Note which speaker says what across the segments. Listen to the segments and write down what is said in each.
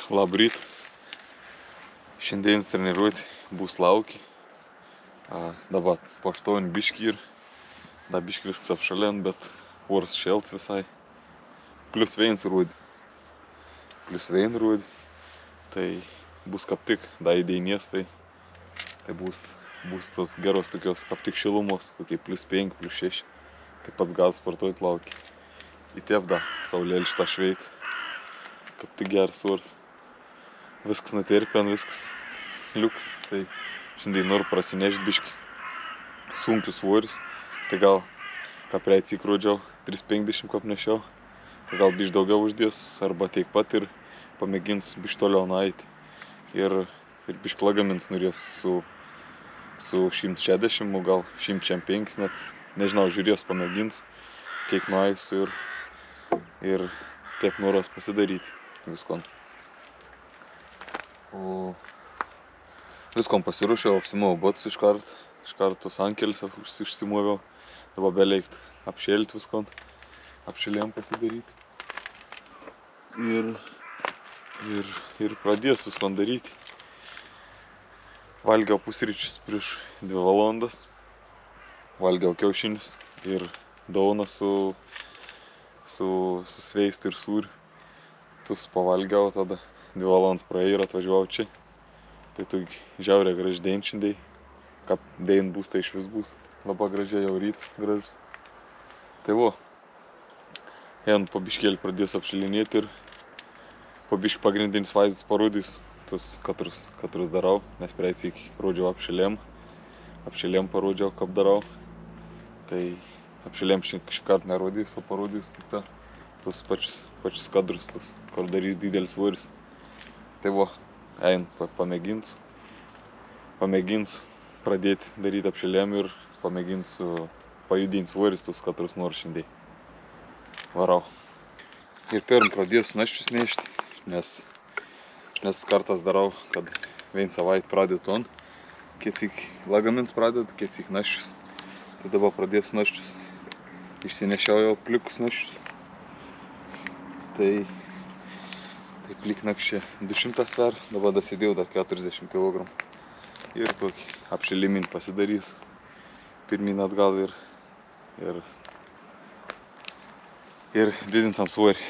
Speaker 1: Labryt. Šiandienis treniruoti bus lauki. Dabar po 8 biški ir. Da biški viskas apšalien, bet oras šelts visai. Plius vien ruodi. Tai bus kaip tik, da įdėnės, tai bus tos geros tokios kaip tik šilumos, kokie +5, +6. Tai pats gal sportuoti lauki. Įtep da, saulėlį šitą šveit. Kaip tik geras oras. Viskas nuterpien, viskas liuks. Tai šiandien noriu prasinešti biški sunkius svorius. Tai gal, ką praeitį įkrodžiau, 350 kaip nešiau. Tai gal biški daugiau uždės, arba tiek pat ir pamėgins biški toliau nueiti. Ir biški lagamins norės su 160, gal 105 net. Nežinau, žiūrės pamėgins, kiek nueisiu ir tiek noras pasidaryti viskon. O viskom pasiruošiau, apsimoviau batus iš karto sankelis užsimoviau. Dabar beleikt apšėlti viskon, apšėlėm pasidaryti. Ir pradės viskon daryti. Valgiau pusryčius prieš 2 valandas. Valgiau kiaušinius ir dauną su sveistu ir sūriu. Tus pavalgiau, tada 2 valandas praėjo ir atvažiavau čia. Tai tu žiaurė graži dien šiandien. Kaip dien bus, tai iš vis bus. Labai gražiai jau rytas gražus. Tai vo. Jan po biškėlį pradės apšilinėti ir po biškį pagrindinis vaizdas parodys. Tus katrus darau, nes praeitį rodžiau apšilėm. Apšilėm parodžiau, kaip darau. Tai apšilėm šįkart nerodys, o parodys tik tus pačius kadrus, kur darys didelis svoris. Tai vo, ein pamėginsiu pradėti daryti apšilėm ir pamėginsiu pajudinti svoris tus katrus nors šiandien. Varau. Ir pirm pradėsiu naščius nešti, nes kartas darau, kad vien savaitę pradedu on. Kiek lagamins pradedu, kiek naščius. Tai dabar pradėsiu naščius. Išsinešiau jau plikus naščius. Tai pliknakščiai 200 sver, dabar dasidėjau 40 kg. Ir tokį apšiliminį pasidarysiu. Pirmin atgal ir didintam svorį.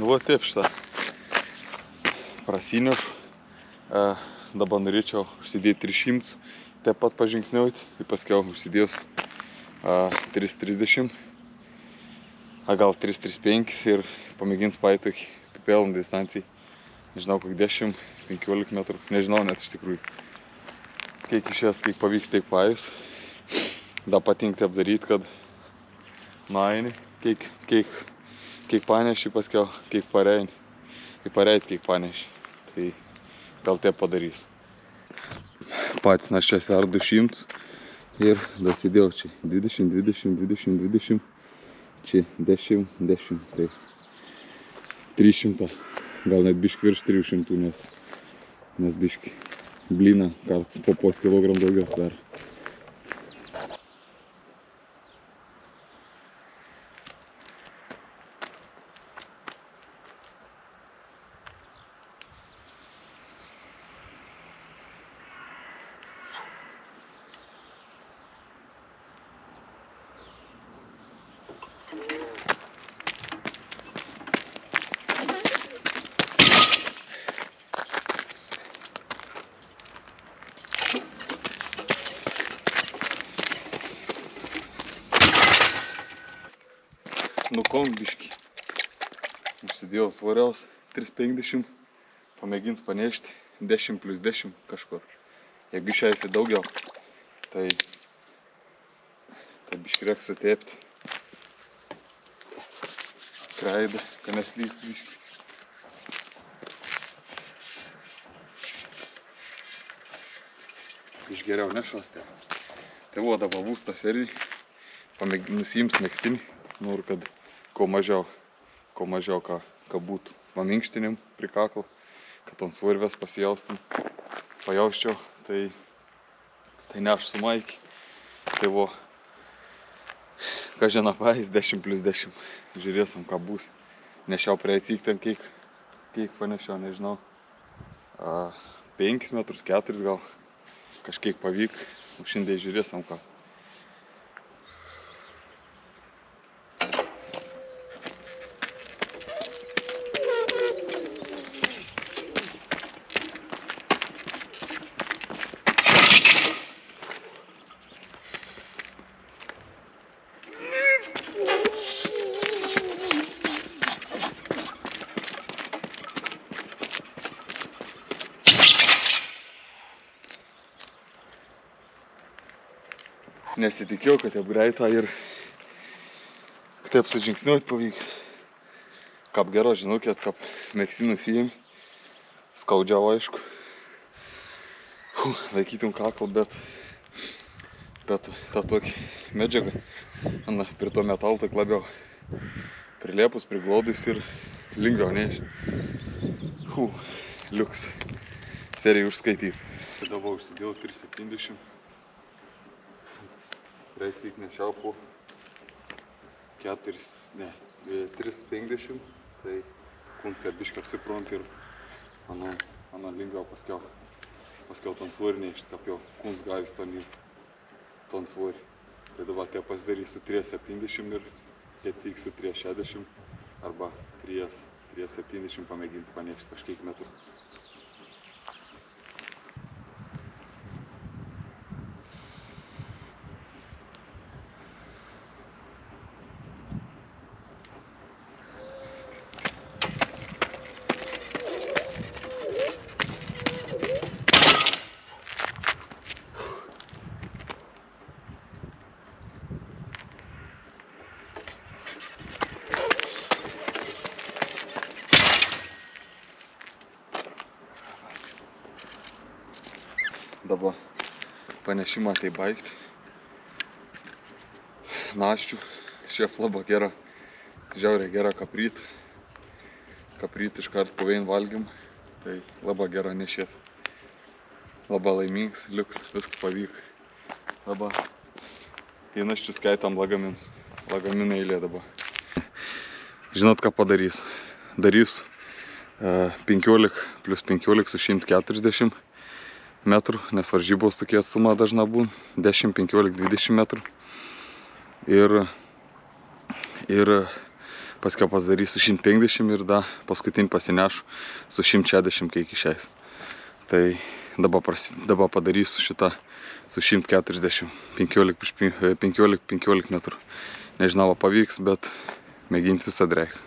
Speaker 1: Nu va taip šitą prasinešu. Dabar norėčiau užsidėti 300, taip pat pažingsniuoti. Ir paskiau užsidėjus 330, gal 335 ir pamėgins paėti tokį pipėlą distancijai. Nežinau, kiek 10-15 metrų, nežinau net iš tikrųjų. Kiek išės, kiek pavyks, tiek paėjus. Da patinka taip daryti, kad nueini, kiek paneši, paskiau kiek pareini. Ir pareit, kiek paneši. Tai gal taip padarys. Pats naščias sver 200 ir dasidėjau čia 20, 20, 20, 20. Čia 10, 10. Tai 300. Gal net biški virš 300, nes biški blina karts po kilogram daugiau sver. Nukom biški. Užsidėjau svariaus 350. Pamėgins panešti 10 + 10 kažkur. Jeigu išeisi daugiau, tai biški reiks sutepti. Kraidą, kad neslystų biški. Iš geriau nešuostė. Tai vo dabar bus ta serija. Nusiims megztinį. Noriu, kad kuo mažiau ką kad būtų paminkštinim prie kaklo, kad ant svorvės pajausčiau, tai neš su maikį. Tai vo, ką žina paės 10+10, žiūrėsim, ką bus. Nešiau prie atsykti, kiek panešiau, nežinau, 5 metrus, 4 gal, kažkiek pavyk, o šiandien žiūrėsim, ką. Nesitikėjau, kad taip greitą ir kad taip sužingsniuoti pavyk. Kap gero žinukėt, kap mėgsinų įsijim. Skaudžiau, aišku. Laikytum kaklą, bet tą tokį medžiagą, prie to metalo tik labiau prilėpus, priglaudus ir lengviau nešti. Liuks. Seriją užskaityti. Dabar užsidėjau 370. Reiktik nešiau po 350, tai kuncer biškai apsipront ir mano lengviau paskiau ton svorį nešti, kap jau kuns gavis ton svorį. Tai dabar tai pasidarysiu 370 ir ketsiksiu 360 arba 370 pamėgins panešti kažkiek metrų. Dabar panešimą tai baigti. Naščių, šiaip labai gera, žiauriai gera kapryt. Kapryt iškart po vien valgym, tai labai gera nešies. Labai laimingas, liuks, viskas pavyk. Dabar į naščius skaitam lagaminus. Lagaminai eilė dabar. Žinot, ką padarysiu? Darysiu 15+15 su 140 metrų, nes varžybos tokie atstumą dažna būna, 10, 15, 20 metrų. Ir paskiau pasidarysiu 150 ir paskutinį pasinešu su 160, kiek išeis. Tai dabar padarysiu šitą su 140, 15 metrų. Nežinau, pavyks, bet mėginti visada reikia.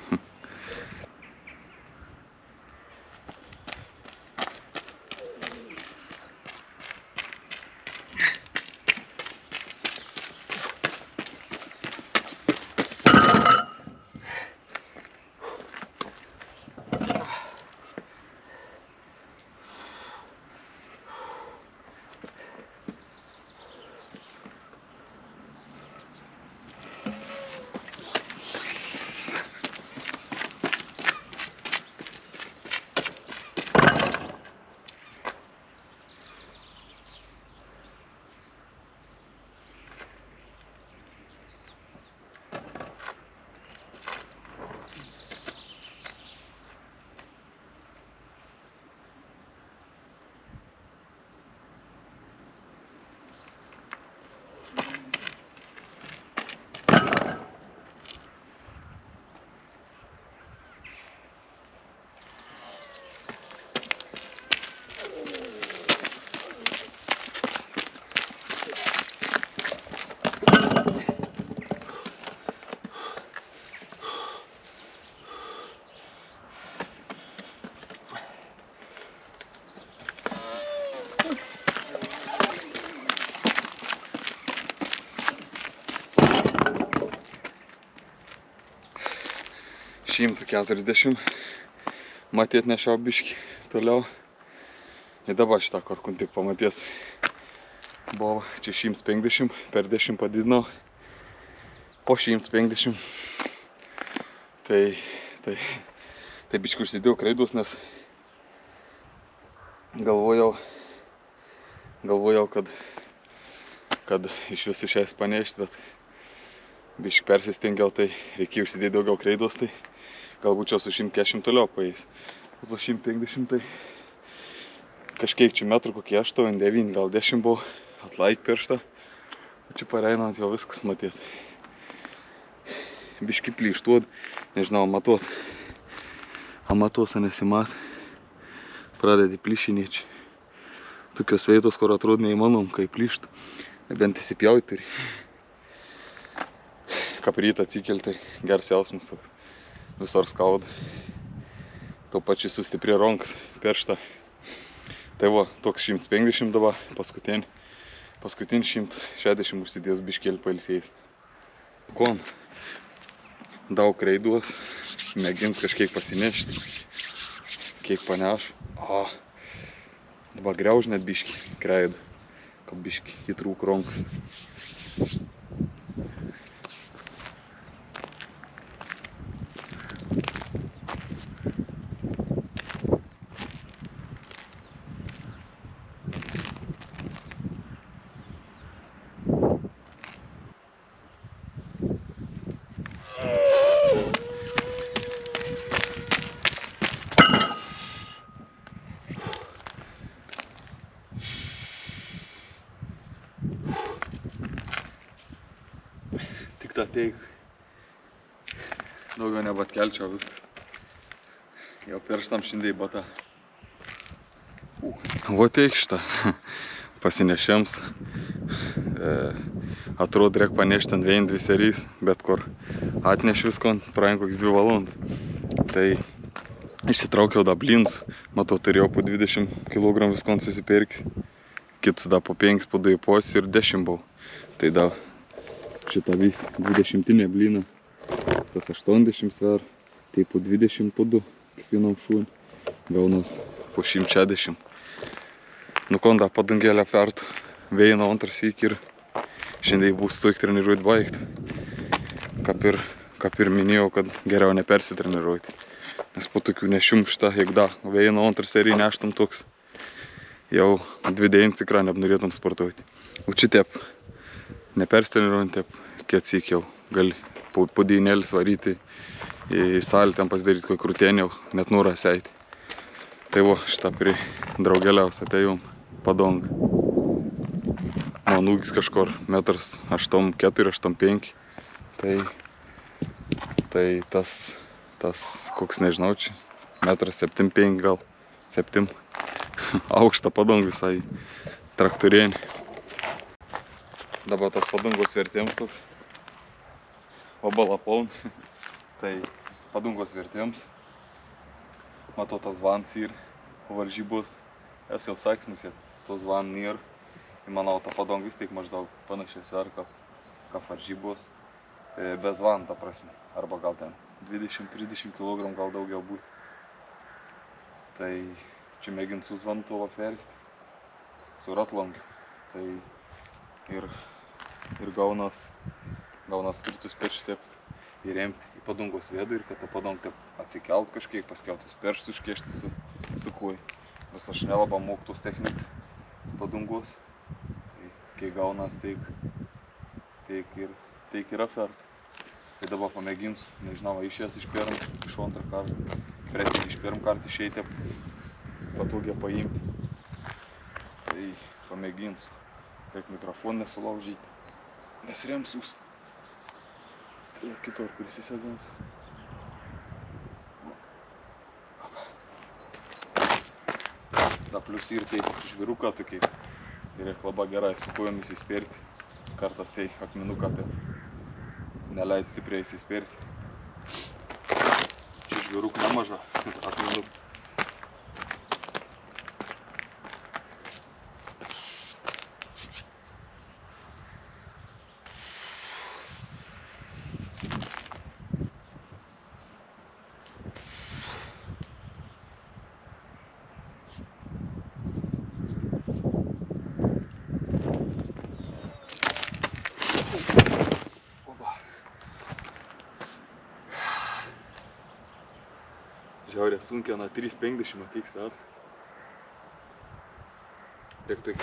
Speaker 1: Šimtą 40, matėt nešiau biškį toliau. Ir dabar šitą korkun tik pamatėt. Buvo čia 150, per 10 padidinau. Po 150. Tai Tai biškai užsidėjau kreidus, nes galvojau, kad iš vis išėjęs panešti, bet biškai persistengiau, tai reikėjo užsidėti daugiau kreidus, tai galbūt čia su 140 toliau paeis. O su 150 tai kažkiek čia metrų, kokie 8, 9, gal 10 buvo, atlaik pirštą. O čia pareinant jau viskas matėt. Biškai plyštuot, nežinau, matuot. A matuose nesimat. Pradedi plyšinėti čia. Tokios veitos, kur atrodo neįmanom, kai plyštų. Bent įsipjauti turi. Kaip rytą atsikelti, geras jausmas toks. Visur skauda. Tuo pačiu sustiprė rankas, pirštą. Tai va, toks 150 dabar, paskutinį 160 užsidės biškėlį pailsėjęs. Kon, daug kreiduos, mėgins kažkiek pasinešti, kiek paneš. Dabar griauž net biškį kreidą, kad biškį įtrūk rankas. Tik tą teik. Daugiau nebatkelčiau viskas. Jau pirštam šiandien bata. Va teik šitą. Pasinešėms. Atrodo, reik panešti ant 1-2 serijas, bet kur atneš visko, praein koks 2 valandas. Tai išsitraukiau da blinus. Matau, turėjau po 20 kg viskon susipirkti. Kitus da po 5, po 2,5 ir 10 buvo. Tai da šitą vis 20 bliną, tas 80 sver, tai po 20 po 2 kiekvienam šūnį, gaunas po 160. Nukonda padangėlę fertų, vėjino antras įk ir šiandien bus tuik treniruoti baigti. Kaip ir minėjau, kad geriau nepersitreniruoti, nes po tokių nešim šitą, jeigu da vėjino antras seriją neštum toks, jau 2 dienas tikrai neapnorėtum sportuoti. O čia taip. Nepersitreniruojant, taip, kiek jau gali po dynėlis varyti į salį, ten pasidaryti kokį krūtienį, net norą seiti. Tai va, šitą prie draugeliaus atėjom padangą. Man ūgis kažkur 1,84 m, 85 m. Tai tas koks nežinau čia, 1,75 m gal, 7 aukštą padangą visai traktorienį. Dabar tas padangos vertėms toks. Obala paun. Tai padangos vertėms. Matau, tas vans ir varžybos. Esu jau sakęs mums, tos van nėra. Ir manau, ta padanga vis tiek maždaug panašiai sver, kaip varžybos. Bez van, ta prasme. Arba gal ten 20-30 kg gal daugiau būti. Tai čia mėginsiu su zvantu apversti. Su ratlangiu. Tai ir gaunas tvirtus pirštus taip įremti į padangos vidų ir kad ta padanga taip atsikelt kažkiek, paskeltus pirštus užkiešti su kuoj. Nors aš nelabai moku tos technikos padangos. Tai kai gaunas teik ir apvert. Tai dabar pamėginsiu, nežinau, išėjęs iš antrą kartą. Precisiai iš pirmą kartą išeiti patogiai paimti. Tai pamėginsiu. Kaip mikrofoną nesulaužyti, nes remsius. Tai kitur prisisėdams. Da plius ir tai žviruką tokį. Ir labai gerai su kojomis įspirti. Kartas tai akmenuką neleid stipriai įsispirti. Čia žviruk nemaža akmenuk. Žiaurė sunkia, 3,50 kiek svar. Tiek tai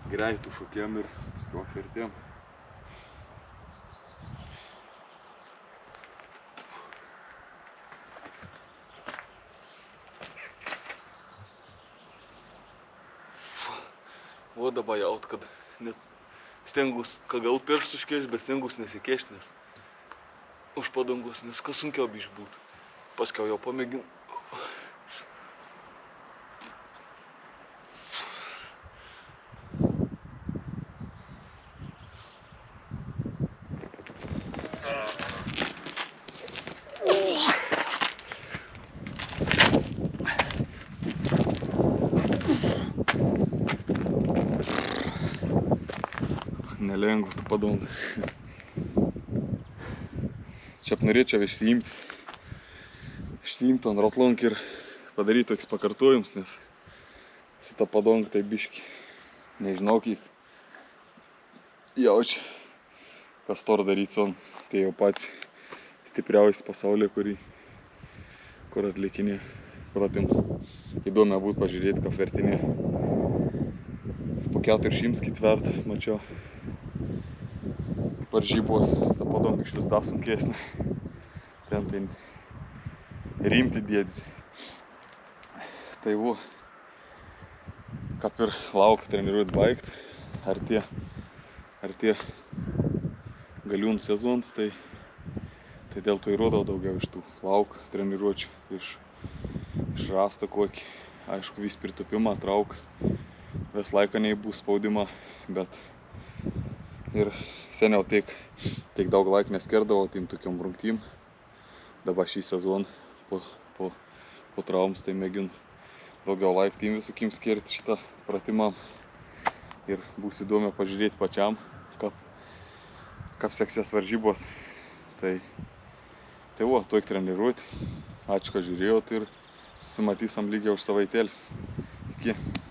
Speaker 1: greitų šokėm ir paskui ofertėm. O dabar jaut, kad net stengus, kad gal pirštus kėš, bet stengus nesikėš, nes už padangos, nes kas sunkiau bišk būtų. Paskiau jau pamėginu. Nelengva tų padangų. Čia norėčiau išsiimti ant rotlonk ir padaryti tokius pakartojimus, nes su ta padanga tai biški, nežinau kiek jaučia, kas tor daryti son. Tai jau pats stipriausias pasaulyje, kur atlikinė pratimus. Įdomia būt pažiūrėti, ką fertinė. Po 400 tvert, mačiau. Varžybos, ta padanga iš vis dar sunkesnė. Ten tai rimti dėdis. Tai vo, kaip ir laukia treniruot baigt, artėja galiūnų sezonas, tai dėl to įrodau daugiau iš tų lauk treniruočių, iš rastą kokį. Aišku, vis pritupimą, traukas, vis laiką nebus spaudimą, bet ir seniau tiek daug laiko neskerdavo tim tokiom rungtym. Dabar šį sezoną po traumos tai mėginu daugiau laiko tim visokim skirti šitą pratimam. Ir bus įdomu pažiūrėti pačiam, kaip seksis varžybos. Tai vo, tuoj treniruoti. Ačiū, kad žiūrėjot ir susimatysim lygiai už savaitėlis. Iki.